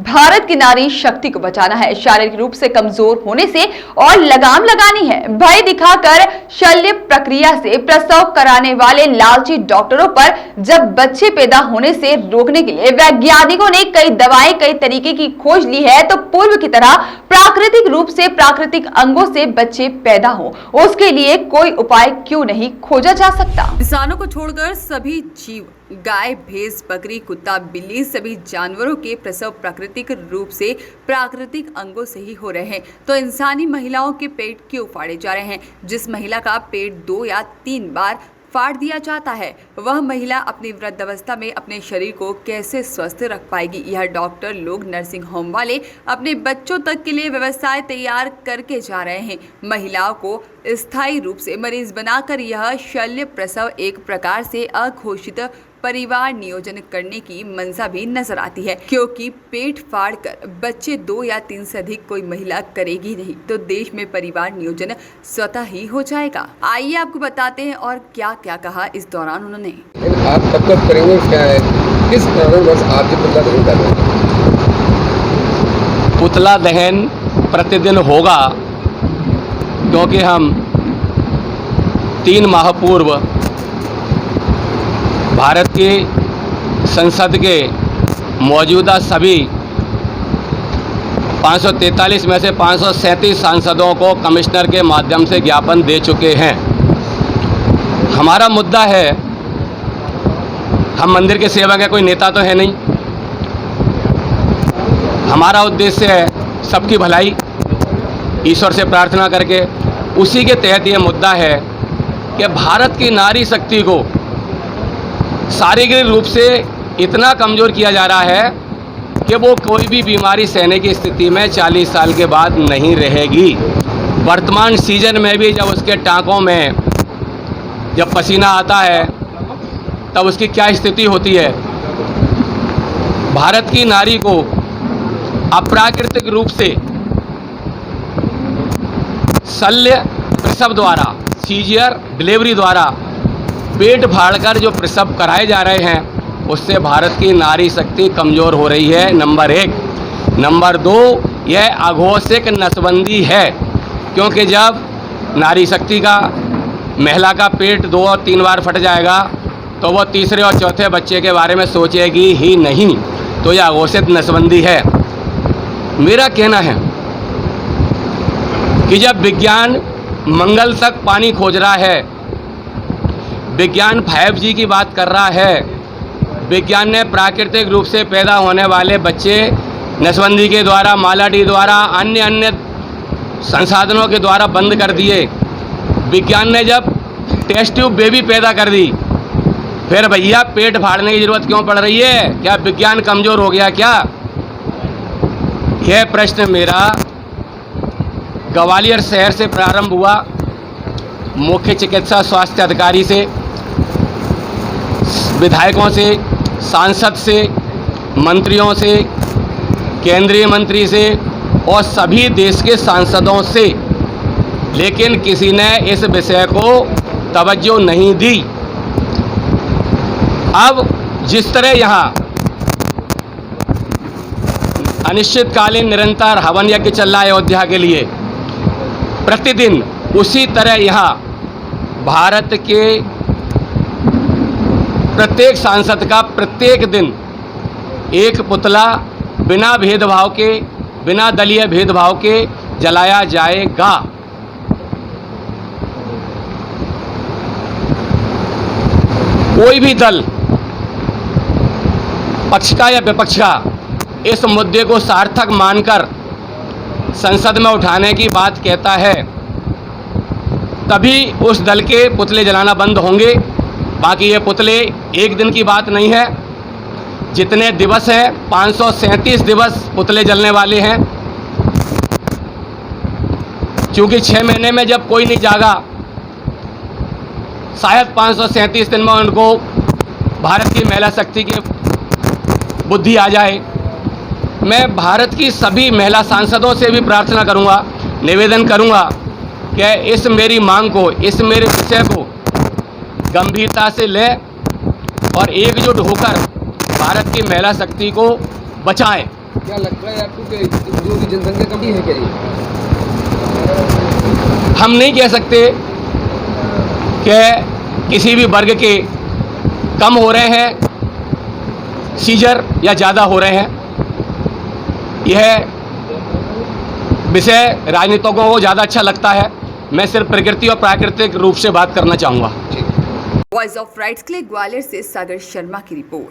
भारत की नारी शक्ति को बचाना है, शारीरिक रूप से कमजोर होने से और लगाम लगानी है। भय दिखाकर शल्य प्रक्रिया से प्रसव कराने वाले लालची डॉक्टरों पर जब बच्चे पैदा होने से रोकने के लिए वैज्ञानिकों ने कई दवाएं, कई तरीके की खोज ली है, तो पूर्व की तरह प्राकृतिक रूप से प्राकृतिक अंगों से बच्चे पैदा हो, उसके लिए कोई उपाय क्यों नहीं खोजा जा सकता। इंसानों को छोड़कर सभी जीव, गाय, भैंस, बकरी, कुत्ता, बिल्ली, सभी जानवरों के प्रसव प्राकृतिक रूप से प्राकृतिक अंगों से ही हो रहे हैं, तो इंसानी महिलाओं के पेट क्यों फाड़े जा रहे हैं? जिस महिला का पेट 2 या 3 बार फाड़ दिया जाता है, वह महिला अपनी वृद्धावस्था में अपने शरीर को कैसे स्वस्थ रख पाएगी? यह डॉक्टर लोग, नर्सिंग होम वाले अपने बच्चों तक के लिए व्यवस्थाएं तैयार करके जा रहे हैं। महिलाओं को स्थायी रूप से मरीज बनाकर यह शल्य प्रसव एक प्रकार से अघोषित परिवार नियोजन करने की मंशा भी नजर आती है, क्योंकि पेट फाड़कर बच्चे 2 या 3 से अधिक कोई महिला करेगी नहीं, तो देश में परिवार नियोजन स्वतः ही हो जाएगा। आइए आपको बताते हैं और क्या क्या कहा इस दौरान उन्होंने। आप कब कब करेंगे, क्या है, किस कारणवश आप ये पुतला दहन कर रहे हैं? पुतला दहन प्रतिदिन होगा, क्योंकि हम 3 माह पूर्व भारत की संसद के मौजूदा सभी 543 में से 537 सांसदों को कमिश्नर के माध्यम से ज्ञापन दे चुके हैं। हमारा मुद्दा है, हम मंदिर के सेवक हैं, कोई नेता तो है नहीं। हमारा उद्देश्य है सबकी भलाई, ईश्वर से प्रार्थना करके। उसी के तहत ये मुद्दा है कि भारत की नारी शक्ति को शारीरिक रूप से इतना कमज़ोर किया जा रहा है कि वो कोई भी बीमारी सहने की स्थिति में 40 साल के बाद नहीं रहेगी। वर्तमान सीजन में भी जब उसके टाँकों में जब पसीना आता है तब उसकी क्या स्थिति होती है। भारत की नारी को अप्राकृतिक रूप से शल्य प्रसव द्वारा, सीजर डिलीवरी द्वारा पेट फाड़कर जो प्रसव कराए जा रहे हैं, उससे भारत की नारी शक्ति कमज़ोर हो रही है, नंबर 1। नंबर 2, यह अघोषित नसबंदी है, क्योंकि जब नारी शक्ति का, महिला का पेट 2 और 3 बार फट जाएगा तो वो तीसरे और चौथे बच्चे के बारे में सोचेगी ही नहीं, तो यह अघोषित नसबंदी है। मेरा कहना है कि जब विज्ञान मंगल तक पानी खोज रहा है, विज्ञान 5G की बात कर रहा है, विज्ञान ने प्राकृतिक रूप से पैदा होने वाले बच्चे नसबंदी के द्वारा, मालाडी द्वारा, अन्य संसाधनों के द्वारा बंद कर दिए। विज्ञान ने जब टेस्ट ट्यूब बेबी पैदा कर दी, फिर भैया पेट फाड़ने की जरूरत क्यों पड़ रही है? क्या विज्ञान कमज़ोर हो गया क्या? यह प्रश्न मेरा ग्वालियर शहर से प्रारंभ हुआ, मुख्य चिकित्सा स्वास्थ्य अधिकारी से, विधायकों से, सांसद से, मंत्रियों से, केंद्रीय मंत्री से और सभी देश के सांसदों से, लेकिन किसी ने इस विषय को तवज्जो नहीं दी। अब जिस तरह यहाँ अनिश्चितकालीन निरंतर हवन यज्ञ चल रहा है अयोध्या के लिए, प्रतिदिन उसी तरह यहाँ भारत के प्रत्येक सांसद का प्रत्येक दिन एक पुतला बिना भेदभाव के, बिना दलीय भेदभाव के जलाया जाएगा। कोई भी दल, पक्ष का या विपक्ष का, इस मुद्दे को सार्थक मानकर संसद में उठाने की बात कहता है, तभी उस दल के पुतले जलाना बंद होंगे। बाकी ये पुतले एक दिन की बात नहीं है, जितने दिवस हैं 537 दिवस पुतले जलने वाले हैं। क्योंकि 6 महीने में जब कोई नहीं जागा, शायद 537 दिन में उनको भारत की महिला शक्ति की बुद्धि आ जाए। मैं भारत की सभी महिला सांसदों से भी प्रार्थना करूंगा, निवेदन करूंगा कि इस मेरी मांग को, इस मेरे विषय को गंभीरता से लें और एकजुट होकर भारत की महिला शक्ति को बचाएं। क्या लगता है आपको कि जो की जनसंख्या कम है क्या ये? हम नहीं कह सकते कि किसी भी वर्ग के कम हो रहे हैं सीजर या ज़्यादा हो रहे हैं। यह विषय राजनीतिकों को ज़्यादा अच्छा लगता है। मैं सिर्फ प्रकृति और प्राकृतिक रूप से बात करना चाहूँगा। वॉइस ऑफ राइट्स के लिए ग्वालियर से सागर शर्मा की रिपोर्ट।